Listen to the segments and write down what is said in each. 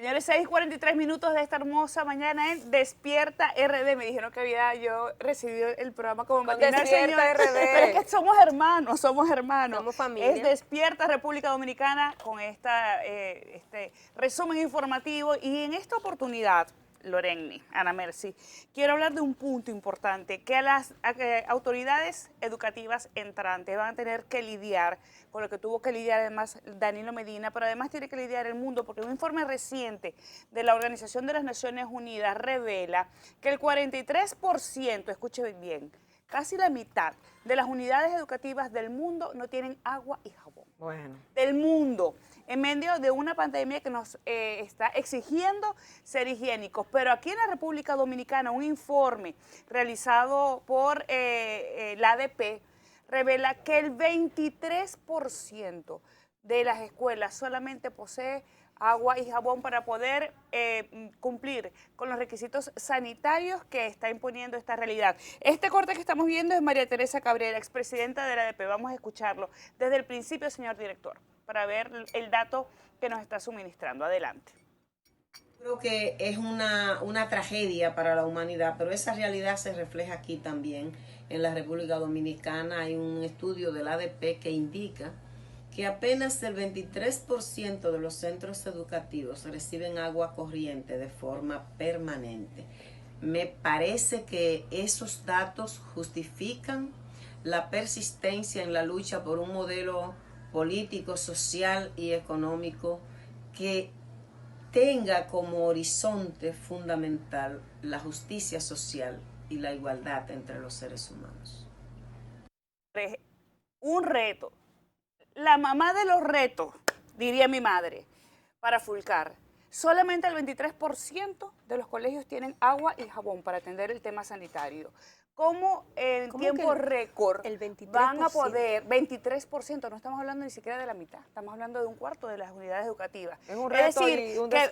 Señores, 6:43 de esta hermosa mañana en Despierta RD. Me dijeron que había yo recibido el programa como matinal, señor. Despierta RD. Pero es que somos hermanos. Somos familia. Es Despierta República Dominicana con este resumen informativo. Y en esta oportunidad, Loreni, Ana Mercy, quiero hablar de un punto importante, que las autoridades educativas entrantes van a tener que lidiar con lo que tuvo que lidiar además Danilo Medina, pero además tiene que lidiar el mundo, porque un informe reciente de la Organización de las Naciones Unidas revela que el 43%, escuche bien, casi la mitad de las unidades educativas del mundo no tienen agua y jabón. Bueno. Del mundo, en medio de una pandemia que nos está exigiendo ser higiénicos. Pero aquí en la República Dominicana, un informe realizado por la ADP revela que el 23% de las escuelas solamente posee agua y jabón para poder cumplir con los requisitos sanitarios que está imponiendo esta realidad. Este corte que estamos viendo es María Teresa Cabrera, expresidenta de la ADP. Vamos a escucharlo desde el principio, señor director, para ver el dato que nos está suministrando. Adelante. Creo que es una tragedia para la humanidad, pero esa realidad se refleja aquí también en la República Dominicana. Hay un estudio del ADP que indica que apenas el 23% de los centros educativos reciben agua corriente de forma permanente. Me parece que esos datos justifican la persistencia en la lucha por un modelo político, social y económico que tenga como horizonte fundamental la justicia social y la igualdad entre los seres humanos. Un reto. La mamá de los retos, diría mi madre, para Fulcar. Solamente el 23% de los colegios tienen agua y jabón para atender el tema sanitario. ¿Cómo en tiempo récord van a poder, 23%, no estamos hablando ni siquiera de la mitad, estamos hablando de un cuarto de las unidades educativas? Es un reto. Es decir, que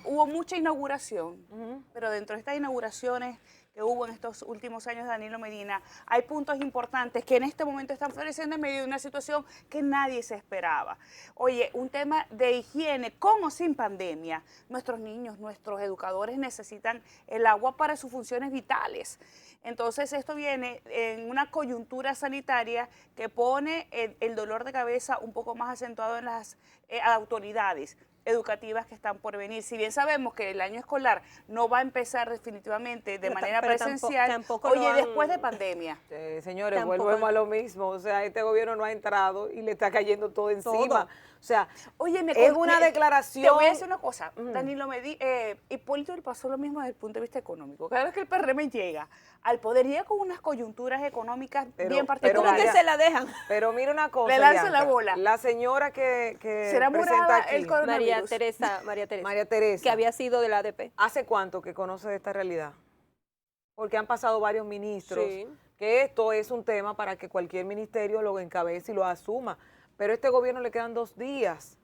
hubo mucha inauguración, pero dentro de estas inauguraciones que hubo en estos últimos años de Danilo Medina, hay puntos importantes que en este momento están floreciendo en medio de una situación que nadie se esperaba. Oye, un tema de higiene, con o sin pandemia, nuestros niños, nuestros educadores necesitan el agua para sus funciones vitales. Entonces esto viene en una coyuntura sanitaria que pone el dolor de cabeza un poco más acentuado en las autoridades educativas que están por venir. Si bien sabemos que el año escolar no va a empezar definitivamente de manera presencial, tampoco oye, después de pandemia. Señores, volvemos a lo mismo. O sea, este gobierno no ha entrado y le está cayendo todo encima. O sea, oye, es una declaración. Te voy a decir una cosa. Danilo Medina, Hipólito le pasó lo mismo desde el punto de vista económico. Cada vez que el PRM llega al poder, llega con unas coyunturas económicas bien particulares. ¿Cómo que se la dejan? Pero mira una cosa, le lanzo la bola. La señora que ¿será presenta aquí, el coronavirus? María María Teresa, que había sido de la ADP. ¿hace cuánto que conoce de esta realidad? Porque han pasado varios ministros, Sí. que esto es un tema para que cualquier ministerio lo encabece y lo asuma. Pero a este gobierno le quedan 2 días.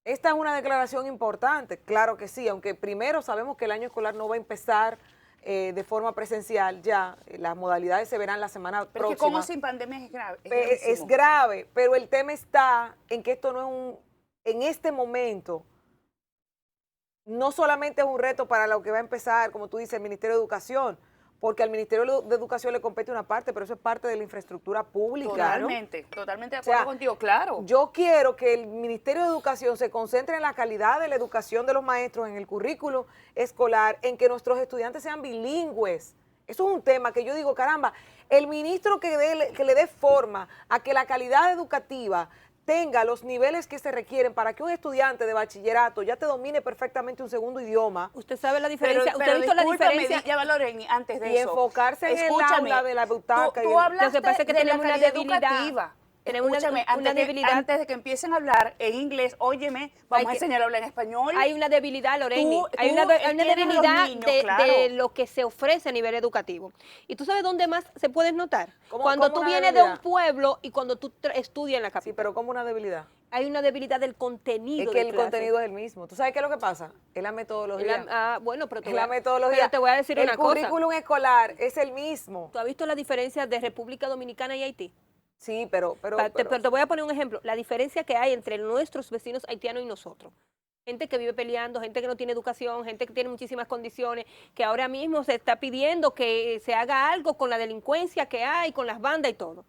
Esta es una declaración importante, claro que sí, aunque primero sabemos que el año escolar no va a empezar de forma presencial ya, las modalidades se verán la semana Pero próxima. es que como sin pandemia es grave. Es grave, pero el tema está en que esto no es en este momento, no solamente es un reto para lo que va a empezar, como tú dices, el Ministerio de Educación, porque al Ministerio de Educación le compete una parte, pero eso es parte de la infraestructura pública. Totalmente, totalmente de acuerdo contigo, claro. Yo quiero que el Ministerio de Educación se concentre en la calidad de la educación de los maestros, en el currículo escolar, en que nuestros estudiantes sean bilingües. Eso es un tema que yo digo, caramba, el ministro que le dé forma a que la calidad educativa tenga los niveles que se requieren para que un estudiante de bachillerato ya te domine perfectamente un segundo idioma. Usted sabe la diferencia, Pero usted ha visto la diferencia. Ya Loreni, antes de Y eso. enfocarse en el aula de la butaca. Tú hablaste Lo que pasa es que de tenemos la una calidad debilidad. educativa. Tenemos Escúchame, una debilidad. Antes de que empiecen a hablar en inglés, óyeme, vamos a enseñar a hablar en español. Hay una debilidad, Loreni. Hay una tienes debilidad los niños, claro. de lo que se ofrece a nivel educativo. ¿Y tú sabes dónde más se puede notar? Cuando cómo tú una vienes de debilidad? un pueblo y cuando tú estudias en la capital. Sí, pero como una debilidad. Hay una debilidad del contenido. Es que de el clase. contenido es el mismo. ¿Tú sabes qué es lo que pasa? Es la metodología. Bueno, pero Es la metodología. te voy a decir una cosa. El currículum escolar es el mismo. ¿Tú has visto la diferencia de República Dominicana y Haití? Sí, pero Pero te voy a poner un ejemplo. La diferencia que hay entre nuestros vecinos haitianos y nosotros. gente que vive peleando, gente que no tiene educación, gente que tiene muchísimas condiciones, que ahora mismo se está pidiendo que se haga algo con la delincuencia que hay, con las bandas y todo.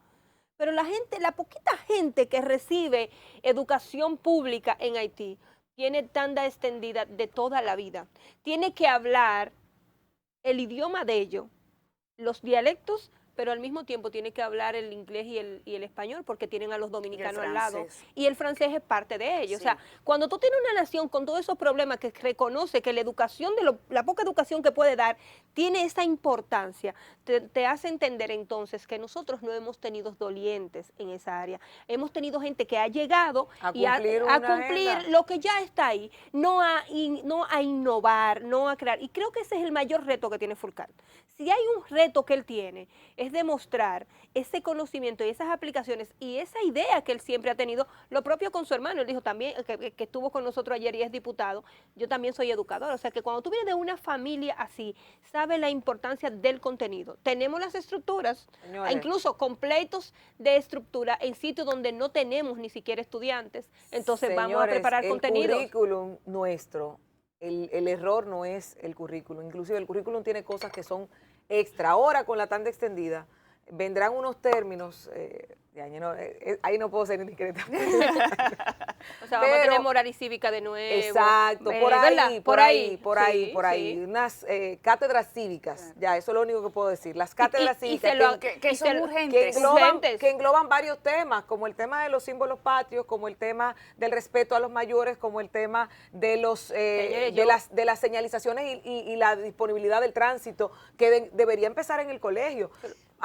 Pero la gente, la poquita gente que recibe educación pública en Haití, tiene tanda extendida de toda la vida. Tiene que hablar el idioma de ellos, los dialectos, pero al mismo tiempo tiene que hablar el inglés y el español porque tienen a los dominicanos al lado. Y el francés es parte de ellos. Sí. O sea, cuando tú tienes una nación con todos esos problemas que reconoce que la educación, la poca educación que puede dar, tiene esa importancia, te hace entender entonces que nosotros no hemos tenido dolientes en esa área. Hemos tenido gente que ha llegado A y cumplir a una cumplir agenda. lo que ya está ahí, no a innovar, no a crear. Y creo que ese es el mayor reto que tiene Fulcar. Si hay un reto que él tiene, es demostrar ese conocimiento y esas aplicaciones y esa idea que él siempre ha tenido, lo propio con su hermano. Él dijo también, que estuvo con nosotros ayer y es diputado, yo también soy educador. O sea que cuando tú vienes de una familia así, sabes la importancia del contenido. Tenemos las estructuras, Señores, incluso completos de estructura en sitios donde no tenemos ni siquiera estudiantes. Entonces vamos a señores, preparar contenidos. El currículum nuestro, el error no es el currículum, inclusive el currículum tiene cosas que son extra. Ahora con la tanda extendida vendrán unos términos, ahí no puedo ser indiscreta. O sea, vamos a tener moral y cívica de nuevo. Exacto, ¿verdad? por ahí, Sí. unas cátedras cívicas, ya, eso es lo único que puedo decir, las cátedras y cívicas que son urgentes. que engloban varios temas, como el tema de los símbolos patrios, como el tema del respeto a los mayores, como el tema de los de las señalizaciones y la disponibilidad del tránsito, que debería empezar en el colegio.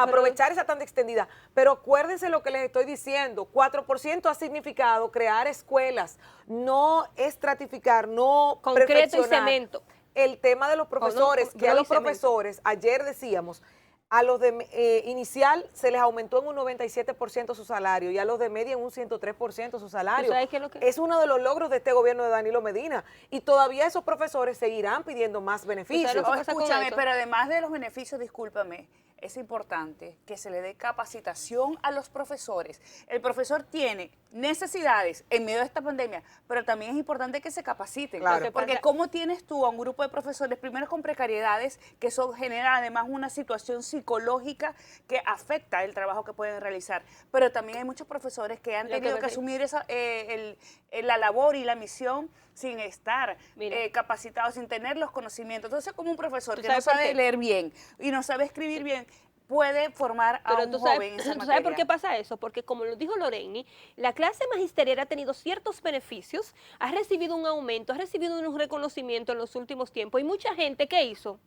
Aprovechar esa tanda extendida, pero acuérdense lo que les estoy diciendo, 4% ha significado crear escuelas, no estratificar, no concreto y perfeccionar. cemento. El tema de los profesores, que a los profesores, ayer decíamos, a los de inicial se les aumentó en un 97% su salario y a los de media en un 103% su salario. ¿Sabes qué es lo que? Es uno de los logros de este gobierno de Danilo Medina y todavía esos profesores seguirán pidiendo más beneficios. lo que pasa con Escúchame, eso? pero además de los beneficios, discúlpame, es importante que se le dé capacitación a los profesores. El profesor tiene necesidades en medio de esta pandemia, pero también es importante que se capaciten. Claro. Porque ¿cómo tienes tú a un grupo de profesores, primero con precariedades, que eso genera además una situación psicológica que afecta el trabajo que pueden realizar? Pero también hay muchos profesores que han tenido que asumir la labor y la misión sin estar capacitados, sin tener los conocimientos. Entonces, como un profesor que no sabe leer bien y no sabe escribir bien, puede formar a un joven en esa materia. ¿Tú sabes por qué pasa eso? Porque como lo dijo Loreni, la clase magisterial ha tenido ciertos beneficios, ha recibido un aumento, ha recibido un reconocimiento en los últimos tiempos y mucha gente, ¿qué hizo?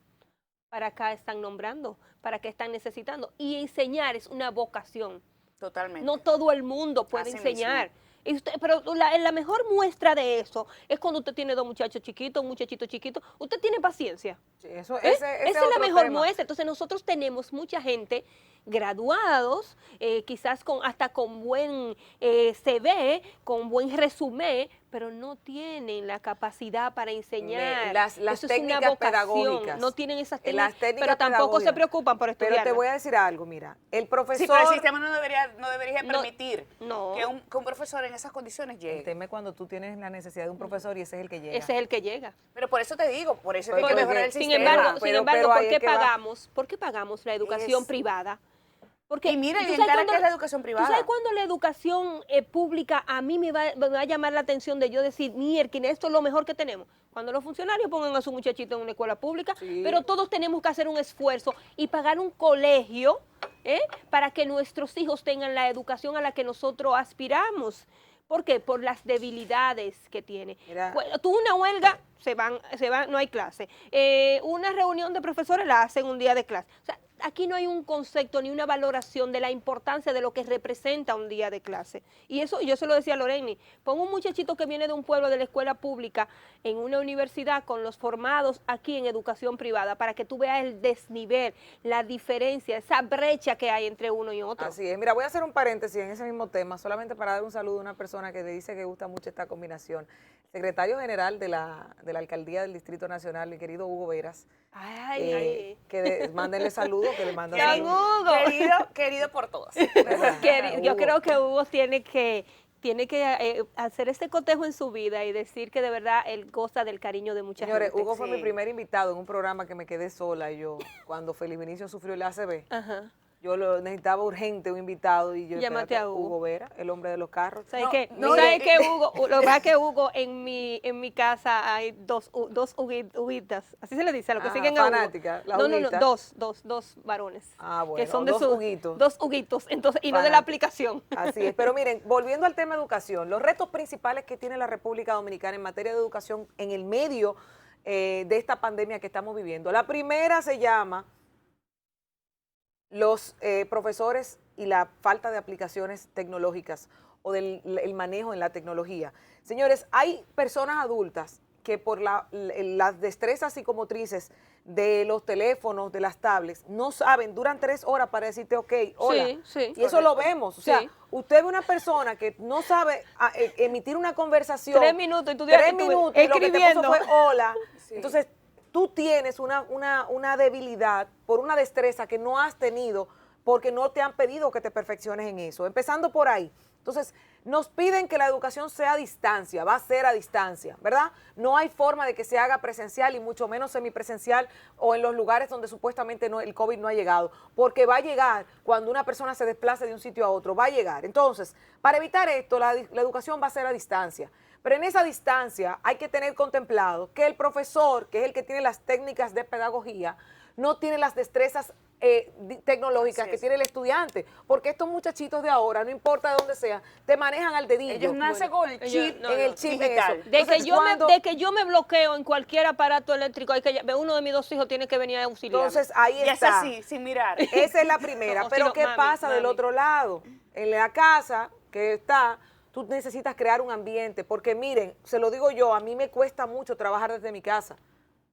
Para acá están nombrando, para qué están necesitando. Y enseñar es una vocación. Totalmente. No todo el mundo puede Así enseñar. mismo. Y pero la mejor muestra de eso es cuando usted tiene dos muchachos chiquitos, un muchachito chiquito, usted tiene paciencia. Sí, Esa es la mejor muestra. Entonces nosotros tenemos mucha gente graduados, quizás hasta con buen CV, con buen resumen, pero no tienen la capacidad para enseñar. Las Eso técnicas es una vocación. pedagógicas. No tienen esas Las técnicas, técnicas pero tampoco pedagógicas. se preocupan por estudiar. Pero te voy a decir algo, mira, el profesor... Sí, pero el sistema no debería No, permitir no. que un profesor en esas condiciones El llegue. tema es cuando tú tienes la necesidad de un profesor y ese es el que llega. Ese es el que llega. Pero por eso te digo, por eso Pero hay que porque- mejorar el Sin sistema. embargo, pero ¿por ahí qué es que va. ¿Por qué pagamos la educación Es- privada? Porque Y mira, ¿tú bien sabes cara cuándo- que es la educación privada. ¿Tú sabes cuándo la educación pública a mí me va a llamar la atención de yo decir, mierda, esto es lo mejor que tenemos? Cuando los funcionarios pongan a su muchachito en una escuela pública, Sí. pero todos tenemos que hacer un esfuerzo y pagar un colegio para que nuestros hijos tengan la educación a la que nosotros aspiramos. ¿Por qué? Por las debilidades que tiene. Mira. Tú una huelga, se van, no hay clase. Una reunión de profesores la hacen un día de clase. O sea, aquí no hay un concepto ni una valoración de la importancia de lo que representa un día de clase. Y eso yo se lo decía a Loreni, pon un muchachito que viene de un pueblo de la escuela pública en una universidad con los formados aquí en educación privada para que tú veas el desnivel, la diferencia, esa brecha que hay entre uno y otro. Así es. Mira, voy a hacer un paréntesis en ese mismo tema, solamente para dar un saludo a una persona que le dice que gusta mucho esta combinación. Secretario General de la Alcaldía del Distrito Nacional, mi querido Hugo Veras. Ay, Mándenle saludos, que le mandan Don saludos. Hugo. Querido por todos. Yo creo que Hugo tiene que tiene que hacer este cotejo en su vida y decir que de verdad él goza del cariño de mucha Señores, gente. Hugo fue Sí. mi primer invitado en un programa que me quedé sola y yo, cuando Feliz Vinicio sufrió el ACV. Ajá. Yo necesitaba urgente un invitado y yo Llámate espérate, a Hugo. Vera, el hombre de los carros. ¿Sabes No, qué? no, ¿Sabes qué, Hugo? Lo que pasa es que Hugo, en mi casa hay dos Huguitas, así se le dice, a lo que Ah, siguen a Hugo. fanática, la No, Huguita. dos varones. Ah, bueno, que son de dos sus, Huguitos. Dos Huguitos, entonces, y no de la Fanática. aplicación. Así es, pero miren, volviendo al tema educación, los retos principales que tiene la República Dominicana en materia de educación en el medio de esta pandemia que estamos viviendo. La primera se llama los profesores y la falta de aplicaciones tecnológicas o del el manejo en la tecnología. Señores, hay personas adultas que por las destrezas psicomotrices de los teléfonos, de las tablets, no saben, duran 3 horas para decirte, ok, hola. Sí, sí. Y eso lo vemos. O sea, Sí. usted ve una persona que no sabe emitir una conversación. 3 minutos y tú 3 minutos y lo que te puso escribiendo. fue hola. Sí. Entonces, tú tienes una debilidad por una destreza que no has tenido porque no te han pedido que te perfecciones en eso. Empezando por ahí. Entonces, nos piden que la educación sea a distancia, va a ser a distancia, ¿verdad? No hay forma de que se haga presencial y mucho menos semipresencial o en los lugares donde supuestamente el COVID no ha llegado, porque va a llegar cuando una persona se desplace de un sitio a otro, va a llegar. Entonces, para evitar esto, la educación va a ser a distancia. Pero en esa distancia hay que tener contemplado que el profesor, que es el que tiene las técnicas de pedagogía, no tiene las destrezas tecnológicas que tiene el estudiante, porque estos muchachitos de ahora, no importa de dónde sea, te manejan al dedillo. Ellos nacen con el chip, no, en el no, chip digital. en eso. De Entonces, que yo me bloqueo en cualquier aparato eléctrico, uno de mis 2 hijos tiene que venir a auxiliar. entonces ahí Y es está. así, sin mirar. Esa es la primera. No, Pero si no, ¿qué pasa del mami. otro lado? En la casa que está, tú necesitas crear un ambiente, porque miren, se lo digo yo, a mí me cuesta mucho trabajar desde mi casa.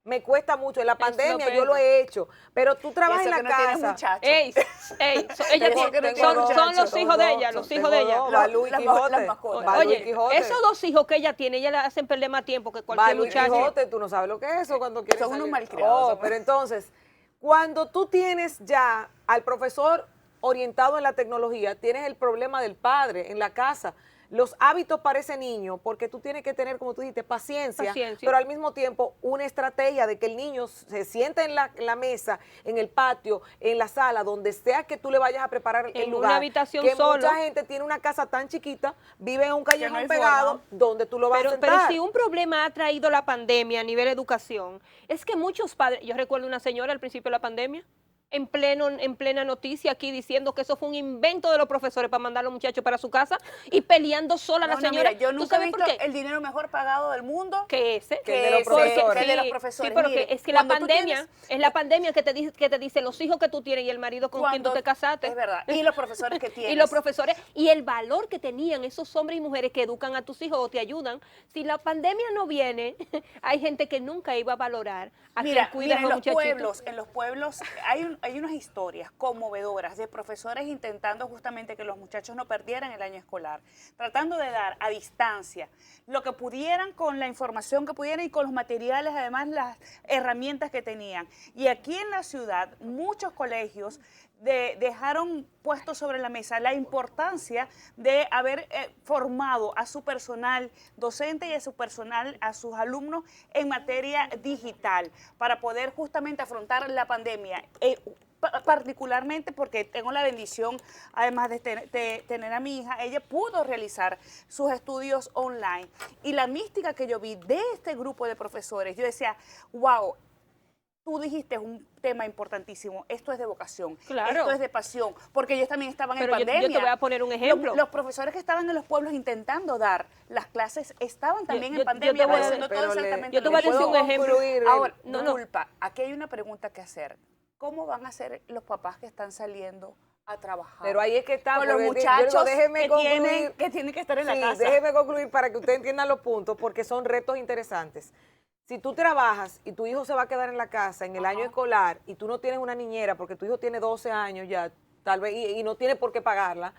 Me cuesta mucho. En la pandemia yo lo he hecho, pero tú trabajas en Eso la que no tienes casa. muchachos. Ella Tengo que no tiene son muchachos. los hijos de ella, los hijos de ella. Balú y Las Quijote. mascotas. Balú y Oye, Quijote. esos 2 hijos que ella tiene, ella le hacen perder más tiempo que cualquier Balú y muchacho. Quijote, tú no sabes lo que es eso cuando quieres Son unos salir. malcriados, son- Pero entonces, cuando tú tienes ya al profesor orientado en la tecnología, tienes el problema del padre en la casa. Los hábitos para ese niño, porque tú tienes que tener, como tú dijiste, paciencia, pero al mismo tiempo una estrategia de que el niño se sienta en la mesa, en el patio, en la sala, donde sea que tú le vayas a preparar el En lugar. una habitación que solo. mucha gente tiene una casa tan chiquita, vive en un callejón hay pegado, forma. donde tú lo vas a Pero sentar. si un problema ha traído la pandemia a nivel educación, es que muchos padres, yo recuerdo una señora al principio de la pandemia, en plena noticia aquí diciendo que eso fue un invento de los profesores para mandar a los muchachos para su casa y peleando sola No, la no, señora. mira, yo ¿Tú nunca he sabes visto por qué? el dinero mejor pagado del mundo Que ese. Que el de los ese, profesores. que el de los Sí, profesores. sí, pero Mire, que es que la cuando tú pandemia, tienes- es la pandemia que te dice los hijos que tú tienes y el marido con quien tú te casaste. Es verdad. Y los profesores que tienes. Y los profesores, y el valor que tenían esos hombres y mujeres que educan a tus hijos o te ayudan. Si la pandemia no viene, hay gente que nunca iba a valorar a Mira, quien cuida a en los muchachitos. los pueblos hay unas historias conmovedoras de profesores intentando justamente que los muchachos no perdieran el año escolar, tratando de dar a distancia lo que pudieran con la información que pudieran y con los materiales, además las herramientas que tenían. Y aquí en la ciudad, muchos colegios dejaron puesto sobre la mesa la importancia de haber formado a su personal docente y a su personal, a sus alumnos en materia digital para poder justamente afrontar la pandemia. Particularmente porque tengo la bendición, además de tener a mi hija, ella pudo realizar sus estudios online. Y la mística que yo vi de este grupo de profesores, yo decía, wow, tú dijiste un tema importantísimo, esto es de vocación, Claro. esto es de pasión, porque ellos también estaban Pero en yo pandemia. te voy a poner un ejemplo. Los profesores que estaban en los pueblos intentando dar las clases estaban también yo en pandemia, te voy a- haciendo todo pero exactamente yo te lo voy a mismo. decir un ejemplo. Ahora, No, no. disculpa, aquí hay una pregunta que hacer. ¿Cómo van a ser los papás que están saliendo a trabajar? Pero ahí es que está. con los porque yo digo, muchachos déjeme que concluir. tienen que estar en la Sí, casa. déjeme concluir para que usted entienda los puntos, porque son retos interesantes. Si tú trabajas y tu hijo se va a quedar en la casa en el año escolar y tú no tienes una niñera porque tu hijo tiene 12 años ya, tal vez, y no tiene por qué pagarla,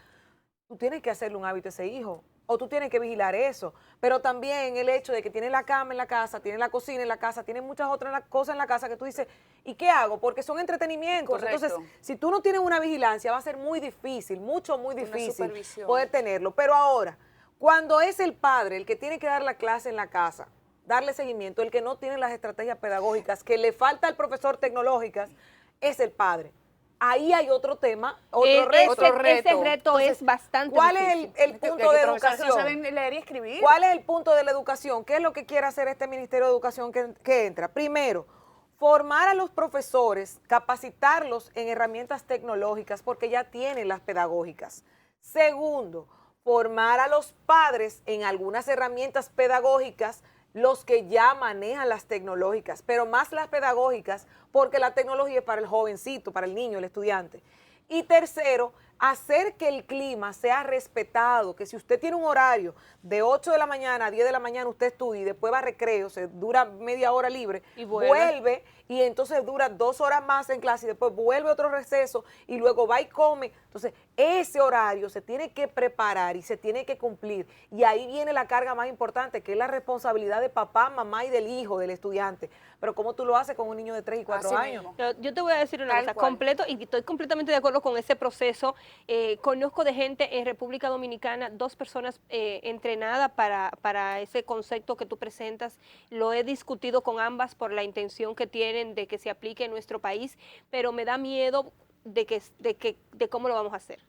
tú tienes que hacerle un hábito a ese hijo. O tú tienes que vigilar eso. Pero también el hecho de que tiene la cama en la casa, tiene la cocina en la casa, tiene muchas otras cosas en la casa que tú dices, ¿y qué hago? Porque son entretenimientos. Correcto. Entonces, si tú no tienes una vigilancia, va a ser muy difícil, muy difícil supervisión. poder tenerlo. Pero ahora, Cuando es el padre el que tiene que dar la clase en la casa, darle seguimiento, el que no tiene las estrategias pedagógicas, que le falta al profesor tecnológicas, es el padre. Ahí hay otro tema, otro reto. Ese reto es bastante ¿Cuál difícil. es el punto de educación? No saben leer y escribir. ¿Cuál es el punto de la educación? ¿Qué es lo que quiere hacer este Ministerio de Educación que entra? Primero, formar a los profesores, capacitarlos en herramientas tecnológicas porque ya tienen las pedagógicas. Segundo, formar a los padres en algunas herramientas pedagógicas, los que ya manejan las tecnológicas, pero más las pedagógicas, porque la tecnología es para el jovencito, para el niño, el estudiante. Y tercero, hacer que el clima sea respetado, que si usted tiene un horario de 8 de la mañana a 10 de la mañana, usted estudia y después va a recreo, se dura media hora libre, Y vuelve y entonces dura 2 horas más en clase y después vuelve otro receso y luego va y come. Entonces, ese horario se tiene que preparar y se tiene que cumplir. Y ahí viene la carga más importante, que es la responsabilidad de papá, mamá y del hijo, del estudiante. Pero ¿cómo tú lo haces con un niño de 3 y 4 Así años? mismo. Yo te voy a decir una Tal cosa, cual. completo, y estoy completamente de acuerdo con ese proceso. Conozco de gente en República Dominicana, 2 personas entrenadas para ese concepto que tú presentas. Lo he discutido con ambas por la intención que tienen de que se aplique en nuestro país, pero me da miedo de cómo lo vamos a hacer.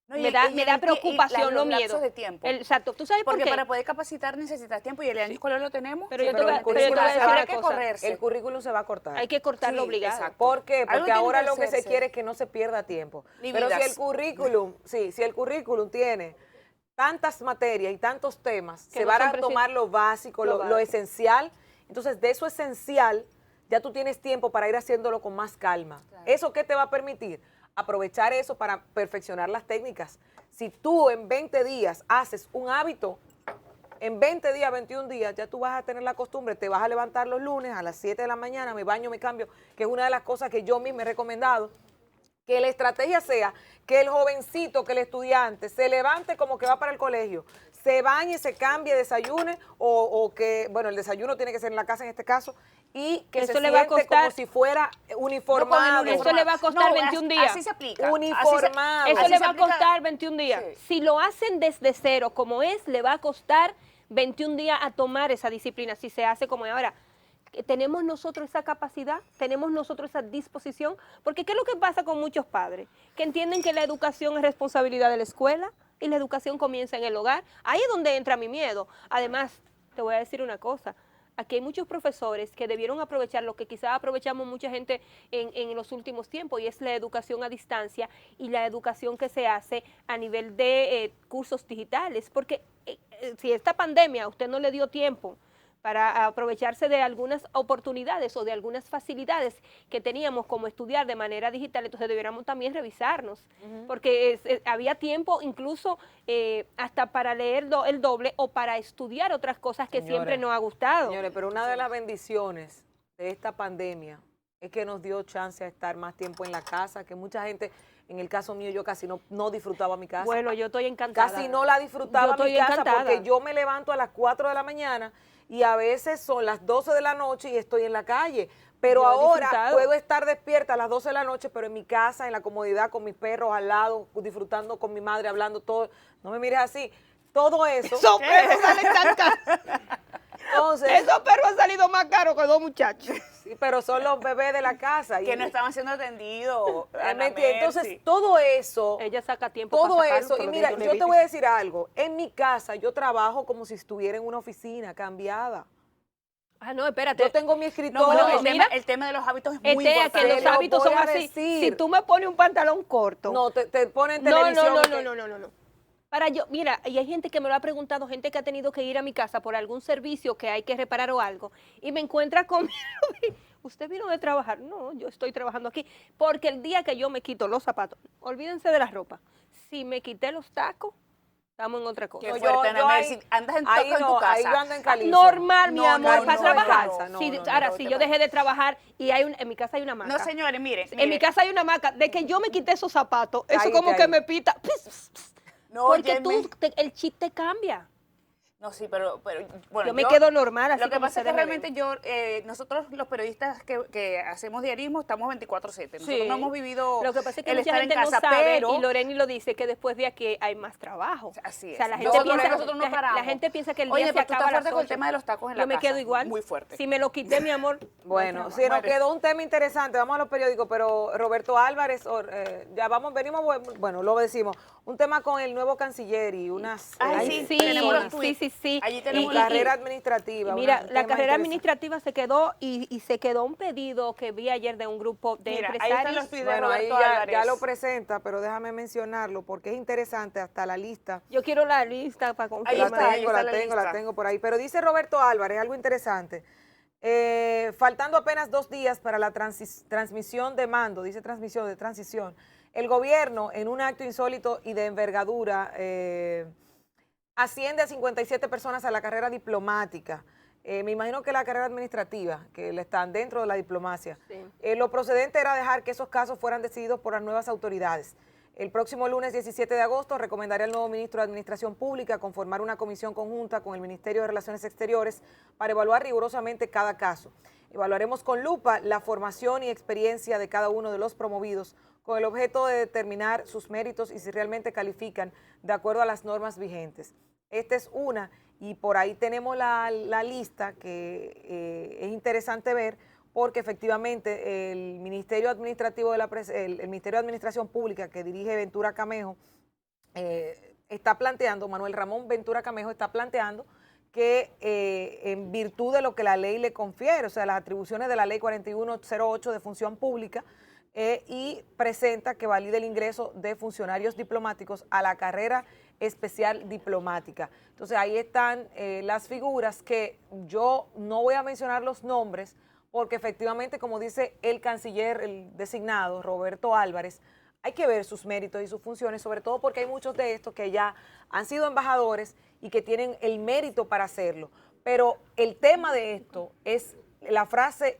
No, me da preocupación, no los lapsos miedo. de tiempo. Exacto. ¿Tú sabes por Porque qué? para poder capacitar necesitas tiempo y el año escolar lo tenemos. Pero Sí, yo te voy a- el pero yo te voy a currículum decir se va una hay que cosa. correrse. El currículum se va a cortar. Hay que cortarlo Sí, obligado. exacto. ¿Por qué? Algo Porque tiene ahora que lo que se hacerse. quiere es que no se pierda tiempo. Ni Pero si vidas. el currículum, si el currículum tiene tantas materias y tantos temas, Que se no van son a tomar lo básico, lo lo básico. esencial. Entonces, de eso esencial, ya tú tienes tiempo para ir haciéndolo con más calma. ¿Eso qué te va a permitir? Aprovechar eso para perfeccionar las técnicas. Si tú en 20 días haces un hábito, en 20 días, 21 días, ya tú vas a tener la costumbre, te vas a levantar los lunes a las 7 de la mañana, me baño, me cambio, que es una de las cosas que yo misma he recomendado, que la estrategia sea que el jovencito, que el estudiante se levante como que va para el colegio, se bañe, se cambie, desayune, o que, bueno, el desayuno tiene que ser en la casa en este caso, y que Eso se le va a siente costar- como si fuera uniformado. Eso le va a costar 21 días. Así se aplica. Uniformado. Eso así le se va a aplica. costar 21 días. Sí. Si lo hacen desde cero, como es, le va a costar 21 días a tomar esa disciplina, si se hace como es ahora. ¿Tenemos nosotros esa capacidad? ¿Tenemos nosotros esa disposición? Porque ¿qué es lo que pasa con muchos padres? Que entienden que la educación es responsabilidad de la escuela y la educación comienza en el hogar. Ahí es donde entra mi miedo. Además, te voy a decir una cosa. Aquí hay muchos profesores que debieron aprovechar lo que quizás aprovechamos mucha gente en los últimos tiempos, y es la educación a distancia y la educación que se hace a nivel de cursos digitales. Porque si esta pandemia a usted no le dio tiempo para aprovecharse de algunas oportunidades o de algunas facilidades que teníamos como estudiar de manera digital, entonces debiéramos también revisarnos, porque había tiempo incluso hasta para leer el doble o para estudiar otras cosas que Señora, siempre nos ha gustado. Señores, pero una de las bendiciones de esta pandemia es que nos dio chance a estar más tiempo en la casa, que mucha gente, en el caso mío, yo casi no disfrutaba mi casa. Bueno, yo estoy encantada. Casi no la Yo disfrutaba estoy mi casa encantada. porque yo me levanto a las 4 de la mañana y a veces son las 12 de la noche y estoy en la calle. Pero Yo he ahora disfrutado. puedo estar despierta a las 12 de la noche, pero en mi casa, en la comodidad, con mis perros al lado, disfrutando con mi madre, hablando todo. No me mires así. Todo eso. Esos perros salen tan caros. Entonces, Esos perros han salido más caros que 2 muchachos. sí, pero son los bebés de la casa. Que no estaban siendo atendidos. ¿me Ana entiendes? Entonces, Mercy. todo eso, Ella saca tiempo todo para sacarlo, eso, y pero mira, yo le yo vi. te voy a decir algo. En mi casa yo trabajo como si estuviera en una oficina cambiada. Ah, no, espérate. Yo tengo mi No, escritorio. bueno, No, mira. el tema de los hábitos es Este, muy que importante. los lo hábitos voy son a así. decir. Si tú me pones un pantalón corto. No, te ponen No, televisión. no, y no, te- no, no, no, no. Para yo, mira, y hay gente que me lo ha preguntado, gente que ha tenido que ir a mi casa por algún servicio que hay que reparar o algo, y me encuentra conmigo. ¿Usted vino de trabajar? No, yo estoy trabajando aquí. Porque el día que yo me quito los zapatos, olvídense de la ropa. Si me quité los tacos, estamos en otra cosa. Qué No, fuerte, Ana ahí- Mercy. Andas en ahí toco en no, tu casa. ahí yo ando en caliza. Normal, mi No, amor, no, para no, trabajar. calza, no, Si- no, no, ahora, no, si te yo vayas. dejé de trabajar y en mi casa hay una hamaca. No, señores, mire. En mi casa hay una hamaca. De que yo me quité esos zapatos, eso Cállate como que ahí. me pita. No, Porque óyeme. el chip te cambia. No, sí, pero bueno, Yo me quedo normal, así lo que como pasa es que ustedes me realmente nosotros los periodistas que hacemos diarismo estamos 24/7. Nosotros Sí. no hemos vivido Lo que pasa es que el mucha estar en gente no casa, sabe, pero y Loreni lo dice, que después de aquí hay más trabajo. así O sea, es. la No, gente por eso piensa, nosotros no paramos. la gente piensa que el Oye, día se pero tú acaba estás a las fuerte con el 8. tema de los tacos en la Yo me casa. quedo igual. Muy fuerte. Si me lo quité, mi amor. Bueno, no si nos Muere. quedó un tema interesante, vamos a los periódicos, pero Roberto Álvarez, bueno, lo decimos, un tema con el nuevo canciller y unas Ay, Ay, sí, sí, tenemos los sí, tweets. sí. Allí y tenemos carrera administrativa. Mira, un la tema carrera interesante. administrativa se quedó y se quedó un pedido que vi ayer de un grupo de Mira, ahí empresarios. están los tweets de Bueno, ahí Roberto ya Álvarez. lo presenta, pero déjame mencionarlo porque es interesante hasta la lista. Yo quiero la lista para Ahí La confirmar. está, tengo, la la lista. tengo por ahí. Pero dice Roberto Álvarez, algo interesante. Faltando apenas 2 días para la transmisión de mando, dice transmisión de transición, el gobierno, en un acto insólito y de envergadura, asciende a 57 personas a la carrera diplomática. Me imagino que la carrera administrativa, que le están dentro de la diplomacia. Sí. Lo procedente era dejar que esos casos fueran decididos por las nuevas autoridades. El próximo lunes 17 de agosto recomendaré al nuevo ministro de Administración Pública conformar una comisión conjunta con el Ministerio de Relaciones Exteriores para evaluar rigurosamente cada caso. Evaluaremos con lupa la formación y experiencia de cada uno de los promovidos con el objeto de determinar sus méritos y si realmente califican de acuerdo a las normas vigentes. Esta es una, y por ahí tenemos la lista que es interesante ver, porque efectivamente el Ministerio Administrativo el Ministerio de Administración Pública que dirige Ventura Camejo está planteando, Manuel Ramón Ventura Camejo está planteando que en virtud de lo que la ley le confiere, o sea, las atribuciones de la ley 4108 de función pública, y presenta que valide el ingreso de funcionarios diplomáticos a la carrera especial diplomática. Entonces ahí están las figuras que yo no voy a mencionar los nombres, porque efectivamente, como dice el canciller, el designado, Roberto Álvarez, hay que ver sus méritos y sus funciones, sobre todo porque hay muchos de estos que ya han sido embajadores y que tienen el mérito para hacerlo. Pero el tema de esto es la frase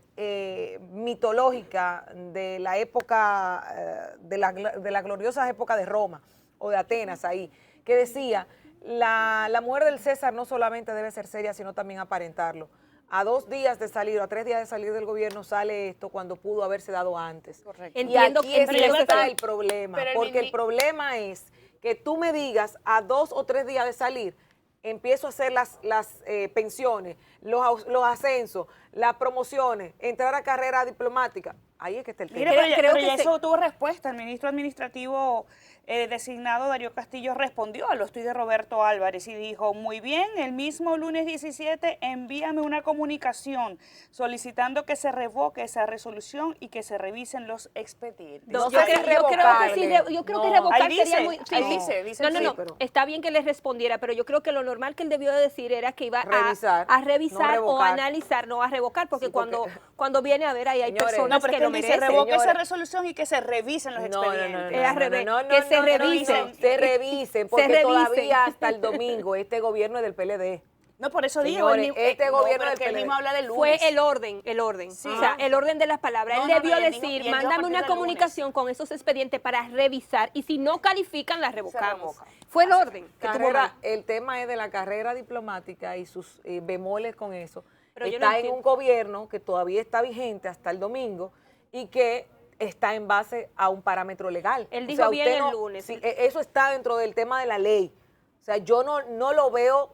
mitológica de la época, de la gloriosa época de Roma o de Atenas ahí, que decía, la mujer del César no solamente debe ser seria, sino también aparentarlo. A 2 días de salir o a 3 días de salir del gobierno sale esto cuando pudo haberse dado antes. Correcto. Entiendo y que aquí entiendo está que- el problema, pero porque el problema es que tú me digas a 2 o 3 días de salir, empiezo a hacer las pensiones, los ascensos, las promociones, entrar a carrera diplomática. Ahí es que está el tema. Mira, Creo pero que ya se- eso tuvo respuesta. El ministro administrativo designado Darío Castillo respondió a los tuits de Roberto Álvarez y dijo, muy bien, el mismo lunes 17 envíame una comunicación solicitando que se revoque esa resolución y que se revisen los expedientes. No yo sé creo, si yo creo que sí, revocable. yo creo No. que revocar Ahí dice, sería muy... ahí dice No, no, sí, no, pero- está bien que le respondiera, pero yo creo que lo normal que él debió de decir era que iba Revisar, a no revisar o revocar. analizar, no a revocar, porque, Sí, porque- cuando viene a ver ahí hay Señores, personas No, pero es que que lo él dice, merecen. revoque esa Señores. resolución y que se revisen los expedientes. Es al revés, que se revisen. Se revisen, porque revisen. todavía hasta el domingo este gobierno es del PLD. No, por eso digo, Señores, este gobierno pero del que él PLD. mismo habla del lunes. Fue el orden. Sí. O sea, el orden de las palabras. No, Él no, no, debió y él dijo- decir, y él dijo a mándame partir una del comunicación con esos expedientes para revisar y si no califican, las revocamos. revoca. Fue el orden que tuvo Carrera, mal. el tema es de la carrera diplomática y sus bemoles con eso. Pero yo no Está en entiendo. un gobierno que todavía está vigente hasta el domingo y que está en base a un parámetro legal. Él O dijo sea, bien usted el lunes. sí, eso está dentro del tema de la ley. O sea, yo no lo veo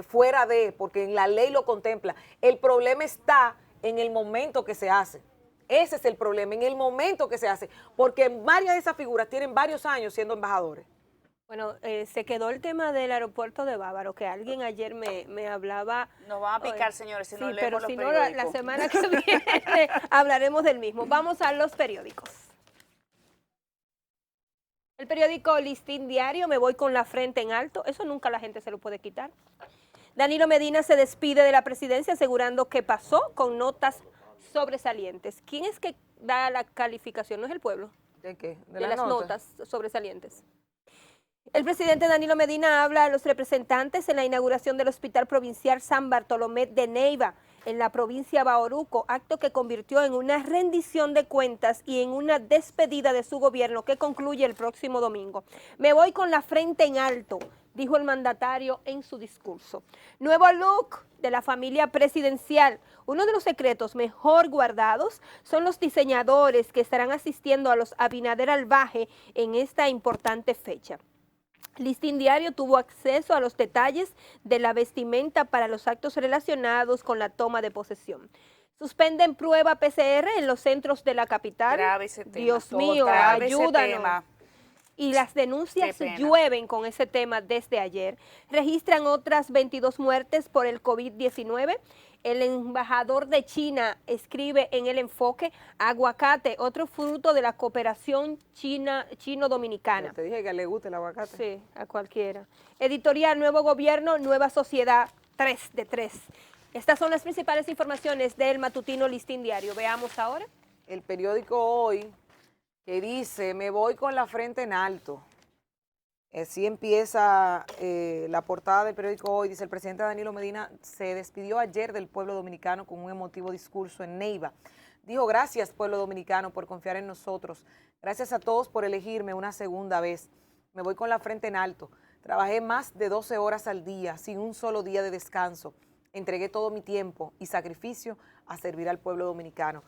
fuera de, porque en la ley lo contempla. El problema está en el momento que se hace. Ese es el problema, en el momento que se hace. Porque varias de esas figuras tienen varios años siendo embajadores. Bueno, se quedó el tema del aeropuerto de Bávaro, que alguien ayer me hablaba. Nos van a picar, señores, si no sí, leemos pero los si no, la periódicos. semana que viene hablaremos del mismo. Vamos a los periódicos. El periódico Listín Diario, me voy con la frente en alto. Eso nunca la gente se lo puede quitar. Danilo Medina se despide de la presidencia asegurando que pasó con notas sobresalientes. ¿Quién es que da la calificación? ¿No es el pueblo? ¿De qué? De las notas sobresalientes. El presidente Danilo Medina habla a los representantes en la inauguración del Hospital Provincial San Bartolomé de Neiva, en la provincia de Bauruco, acto que convirtió en una rendición de cuentas y en una despedida de su gobierno que concluye el próximo domingo. Me voy con la frente en alto. dijo el mandatario en su discurso. Nuevo look de la familia presidencial. Uno de los secretos mejor guardados son los diseñadores que estarán asistiendo a los Abinader Albaje en esta importante fecha. Listín Diario tuvo acceso a los detalles de la vestimenta para los actos relacionados con la toma de posesión. Suspenden prueba PCR en los centros de la capital. Grave ese tema. Dios mío, Grave ese ayúdanos. tema. Y las denuncias Qué pena. llueven con ese tema desde ayer. Registran otras 22 muertes por el COVID-19. El embajador de China escribe en El Enfoque: aguacate, otro fruto de la cooperación chino-dominicana. Te dije que le gusta el aguacate. Sí, a cualquiera. Editorial: Nuevo Gobierno, Nueva Sociedad, 3 de 3. Estas son las principales informaciones del matutino Listín Diario. Veamos ahora. El periódico Hoy, que dice, me voy con la frente en alto. Así empieza la portada del periódico Hoy. Dice, el presidente Danilo Medina se despidió ayer del pueblo dominicano con un emotivo discurso en Neiva. Dijo, gracias pueblo dominicano por confiar en nosotros. Gracias a todos por elegirme una segunda vez. Me voy con la frente en alto. Trabajé más de 12 horas al día, sin un solo día de descanso. Entregué todo mi tiempo y sacrificio a servir al pueblo dominicano.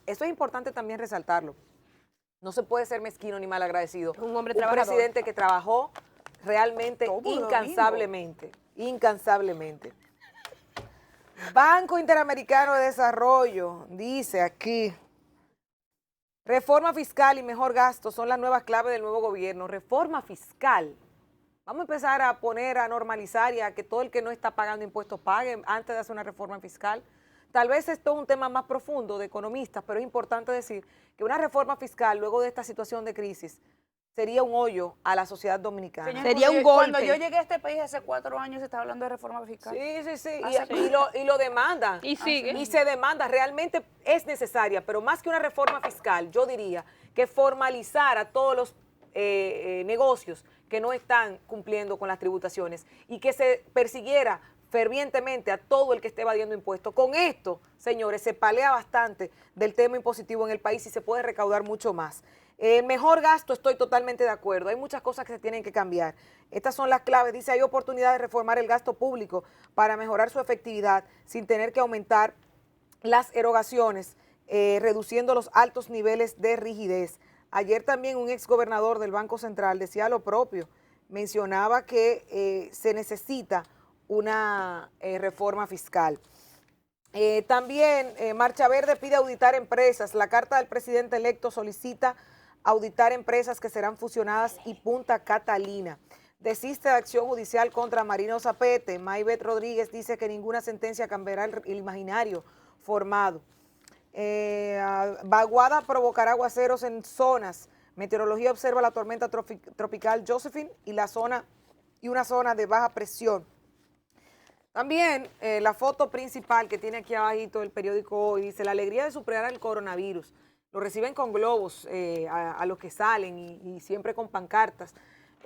Eso es importante también resaltarlo. No se puede ser mezquino ni malagradecido. Un hombre Un trabajador. presidente que trabajó realmente Todo el incansablemente. Banco Interamericano de Desarrollo dice aquí, reforma fiscal y mejor gasto son las nuevas claves del nuevo gobierno. Reforma fiscal. Vamos a empezar a normalizar y a que todo el que no está pagando impuestos pague antes de hacer una reforma fiscal. Tal vez esto es un tema más profundo de economistas, pero es importante decir que una reforma fiscal luego de esta situación de crisis sería un hoyo a la sociedad dominicana. Señor, Sería un Cuando golpe. yo llegué a este país hace 4 años se estaba hablando de reforma fiscal. Sí. Hace Y lo demandan. Y sigue. Y se demanda, realmente es necesaria, pero más que una reforma fiscal, yo diría que formalizar a todos los negocios que no están cumpliendo con las tributaciones y que se persiguiera fervientemente a todo el que esté evadiendo impuestos. Con esto, señores, se palea bastante del tema impositivo en el país y se puede recaudar mucho más. Mejor gasto, estoy totalmente de acuerdo. Hay muchas cosas que se tienen que cambiar. Estas son las claves. Dice, hay oportunidad de reformar el gasto público para mejorar su efectividad sin tener que aumentar las erogaciones, reduciendo los altos niveles de rigidez. Ayer también un exgobernador del Banco Central decía lo propio. Mencionaba que se necesita una reforma fiscal. También Marcha Verde pide auditar empresas. La carta del presidente electo solicita auditar empresas que serán fusionadas y Punta Catalina. Desiste de acción judicial contra Marino Zapete. Maybeth Rodríguez dice que ninguna sentencia cambiará el imaginario formado. Vaguada provocará aguaceros en zonas. Meteorología observa la tormenta tropical Josephine y una zona de baja presión. También la foto principal que tiene aquí abajito el periódico Hoy dice, la alegría de superar el coronavirus. Lo reciben con globos a los que salen y siempre con pancartas.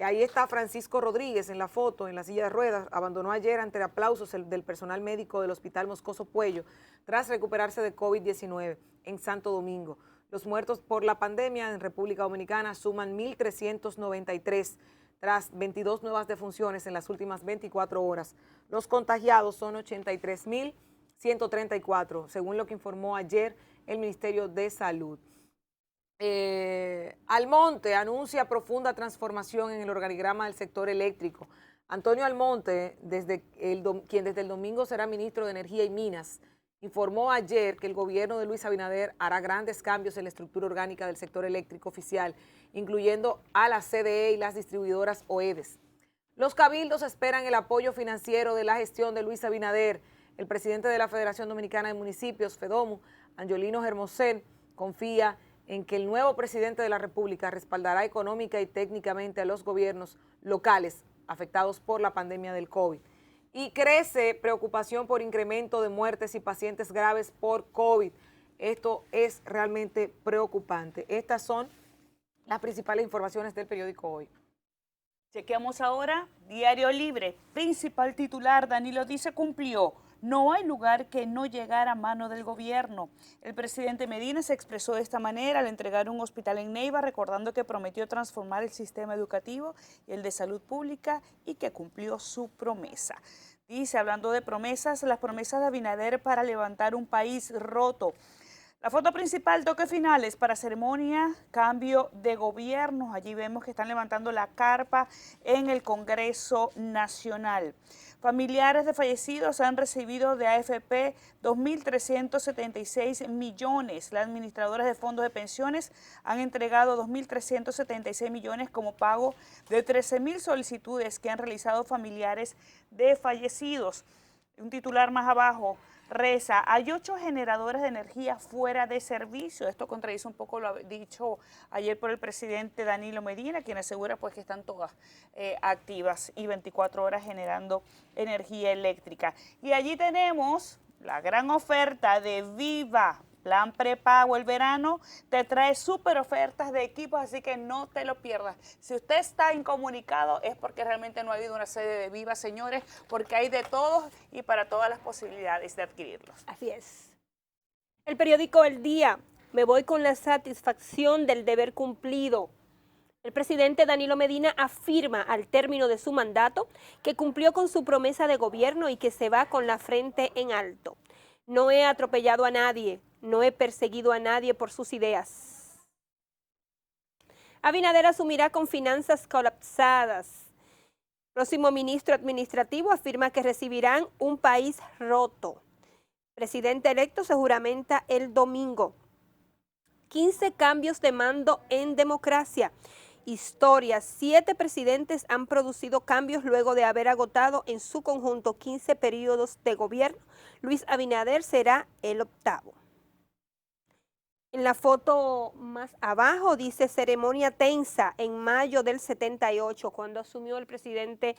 Ahí está Francisco Rodríguez en la foto, en la silla de ruedas. Abandonó ayer ante aplausos del personal médico del Hospital Moscoso Puello tras recuperarse de COVID-19 en Santo Domingo. Los muertos por la pandemia en República Dominicana suman 1.393 tras 22 nuevas defunciones en las últimas 24 horas. Los contagiados son 83.134, según lo que informó ayer el Ministerio de Salud. Almonte anuncia profunda transformación en el organigrama del sector eléctrico. Antonio Almonte, quien desde el domingo será ministro de Energía y Minas, informó ayer que el gobierno de Luis Abinader hará grandes cambios en la estructura orgánica del sector eléctrico oficial, incluyendo a la CDE y las distribuidoras OEDES. Los cabildos esperan el apoyo financiero de la gestión de Luis Abinader. El presidente de la Federación Dominicana de Municipios, FEDOMU, Angiolino Hermosén, confía en que el nuevo presidente de la República respaldará económica y técnicamente a los gobiernos locales afectados por la pandemia del COVID. Y crece preocupación por incremento de muertes y pacientes graves por COVID. Esto es realmente preocupante. Estas son las principales informaciones del periódico Hoy. Chequeamos ahora Diario Libre. Principal titular, Danilo dice cumplió. No hay lugar que no llegara a mano del gobierno. El presidente Medina se expresó de esta manera al entregar un hospital en Neiva, recordando que prometió transformar el sistema educativo y el de salud pública y que cumplió su promesa. Dice, hablando de promesas, las promesas de Abinader para levantar un país roto. La foto principal, toques finales para ceremonia, cambio de gobierno. Allí vemos que están levantando la carpa en el Congreso Nacional. Familiares de fallecidos han recibido de AFP 2.376 millones. Las administradoras de fondos de pensiones han entregado 2.376 millones como pago de 13.000 solicitudes que han realizado familiares de fallecidos. Un titular más abajo reza, hay 8 generadores de energía fuera de servicio. Esto contradice un poco lo dicho ayer por el presidente Danilo Medina, quien asegura pues que están todas activas y 24 horas generando energía eléctrica. Y allí tenemos la gran oferta de Viva. Plan prepago el verano te trae súper ofertas de equipos, así que no te lo pierdas. Si usted está incomunicado es porque realmente no ha habido una sede de Viva, señores, porque hay de todos y para todas las posibilidades de adquirirlos. Así es. El periódico El Día, me voy con la satisfacción del deber cumplido. El presidente Danilo Medina afirma al término de su mandato que cumplió con su promesa de gobierno y que se va con la frente en alto. No he atropellado a nadie, no he perseguido a nadie por sus ideas. Abinader asumirá con finanzas colapsadas. Próximo ministro administrativo afirma que recibirán un país roto. Presidente electo se juramenta el domingo. 15 cambios de mando en democracia. Historia, 7 presidentes han producido cambios luego de haber agotado en su conjunto 15 periodos de gobierno. Luis Abinader será el 8º. En la foto más abajo dice ceremonia tensa en mayo del 78, cuando asumió el presidente,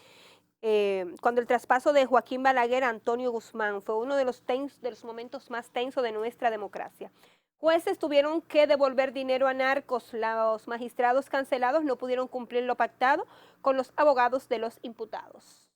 cuando el traspaso de Joaquín Balaguer a Antonio Guzmán fue uno de los momentos más tensos de nuestra democracia. Jueces tuvieron que devolver dinero a narcos. Los magistrados cancelados no pudieron cumplir lo pactado con los abogados de los imputados.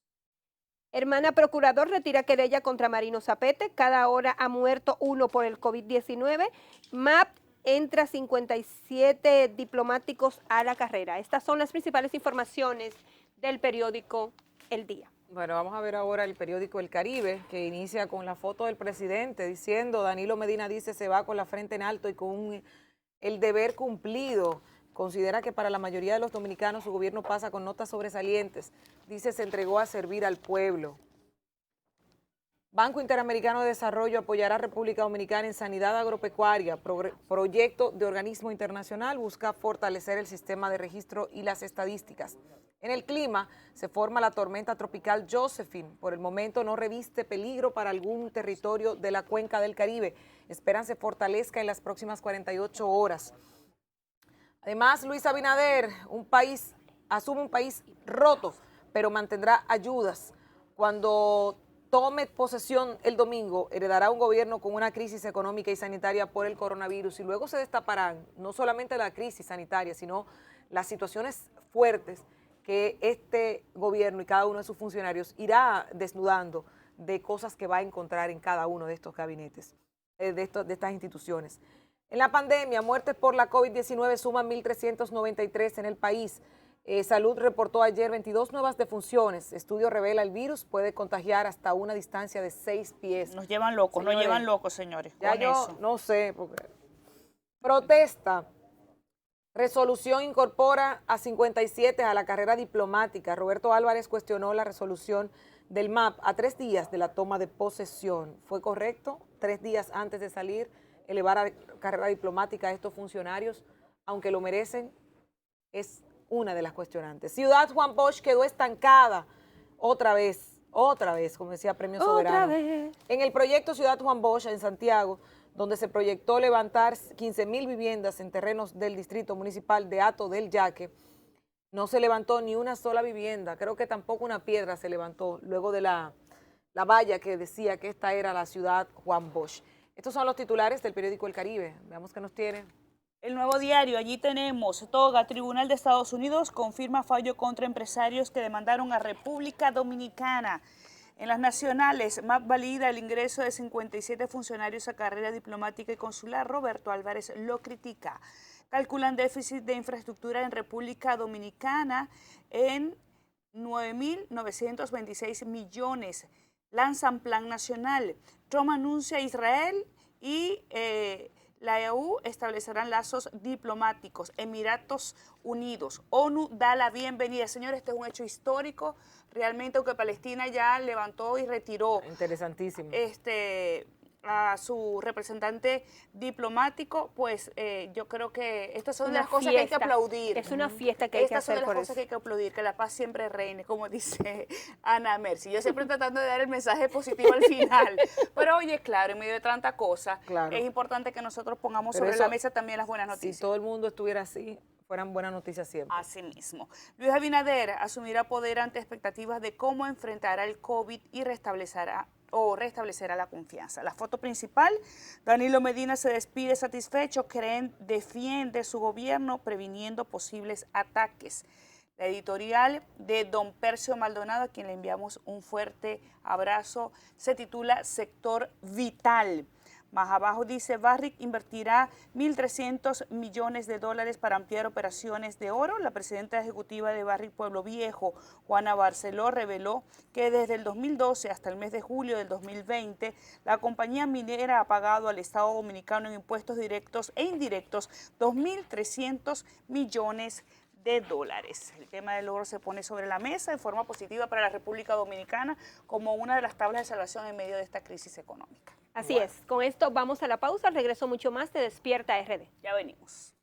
Hermana procurador retira querella contra Marino Zapete. Cada hora ha muerto uno por el COVID-19. MAP entra 57 diplomáticos a la carrera. Estas son las principales informaciones del periódico El Día. Bueno, vamos a ver ahora el periódico El Caribe, que inicia con la foto del presidente diciendo, Danilo Medina dice se va con la frente en alto y con el deber cumplido. Considera que para la mayoría de los dominicanos su gobierno pasa con notas sobresalientes. Dice se entregó a servir al pueblo. Banco Interamericano de Desarrollo apoyará a República Dominicana en sanidad agropecuaria. Proyecto de organismo internacional busca fortalecer el sistema de registro y las estadísticas. En el clima se forma la tormenta tropical Josephine. Por el momento no reviste peligro para algún territorio de la cuenca del Caribe. Esperan se fortalezca en las próximas 48 horas. Además, Luis Abinader, asume un país roto, pero mantendrá ayudas. Cuando tome posesión el domingo, heredará un gobierno con una crisis económica y sanitaria por el coronavirus y luego se destaparán no solamente la crisis sanitaria, sino las situaciones fuertes que este gobierno y cada uno de sus funcionarios irá desnudando de cosas que va a encontrar en cada uno de estos gabinetes, de estas instituciones. En la pandemia, muertes por la COVID-19 suman 1.393 en el país. Salud reportó ayer 22 nuevas defunciones. Estudio revela el virus puede contagiar hasta una distancia de 6 pies. Nos llevan locos, señores, nos llevan locos, señores. Ya yo eso no sé. Porque... Protesta. Resolución incorpora a 57 a la carrera diplomática. Roberto Álvarez cuestionó la resolución del MAP a 3 días de la toma de posesión. ¿Fue correcto? 3 días antes de salir, elevar a carrera diplomática a estos funcionarios, aunque lo merecen, es una de las cuestionantes. Ciudad Juan Bosch quedó estancada otra vez, como decía Premio Soberano. En el proyecto Ciudad Juan Bosch en Santiago, donde se proyectó levantar 15.000 viviendas en terrenos del distrito municipal de Hato del Yaque, no se levantó ni una sola vivienda, creo que tampoco una piedra se levantó luego de la valla que decía que esta era la Ciudad Juan Bosch. Estos son los titulares del periódico El Caribe. Veamos qué nos tiene. El Nuevo Diario, allí tenemos Toga, Tribunal de Estados Unidos confirma fallo contra empresarios que demandaron a República Dominicana. En las nacionales, MAP valida el ingreso de 57 funcionarios a carrera diplomática y consular. Roberto Álvarez lo critica. Calculan déficit de infraestructura en República Dominicana en 9.926 millones. Lanzan plan nacional. Trump anuncia a Israel y la EU establecerán lazos diplomáticos. Emiratos Unidos. ONU da la bienvenida. Señores, este es un hecho histórico. Realmente, aunque Palestina ya levantó y retiró Interesantísimo. A su representante diplomático, pues yo creo que estas son Una las cosas que hay que fiesta. aplaudir. Es una fiesta que hay que Estas son hacer las por cosas eso. que hay que aplaudir, que la paz siempre reine, como dice Ana Mercy. Yo siempre tratando de dar el mensaje positivo al final. Pero oye, claro, en medio de tanta cosa, Claro. es importante que nosotros pongamos Pero sobre eso, la mesa también las buenas noticias. Si todo el mundo estuviera así, fueran buenas noticias siempre. Así mismo. Luis Abinader asumirá poder ante expectativas de cómo enfrentará el COVID y restablecerá la confianza. La foto principal, Danilo Medina se despide satisfecho, defiende su gobierno previniendo posibles ataques. La editorial de don Percio Maldonado, a quien le enviamos un fuerte abrazo, se titula Sector Vital. Más abajo dice, Barrick invertirá 1.300 millones de dólares para ampliar operaciones de oro. La presidenta ejecutiva de Barrick Pueblo Viejo, Juana Barceló, reveló que desde el 2012 hasta el mes de julio del 2020, la compañía minera ha pagado al Estado Dominicano en impuestos directos e indirectos 2.300 millones de dólares. El tema del oro se pone sobre la mesa de forma positiva para la República Dominicana como una de las tablas de salvación en medio de esta crisis económica. Así es. Con esto vamos a la pausa. Regreso mucho más de Despierta RD. Ya venimos.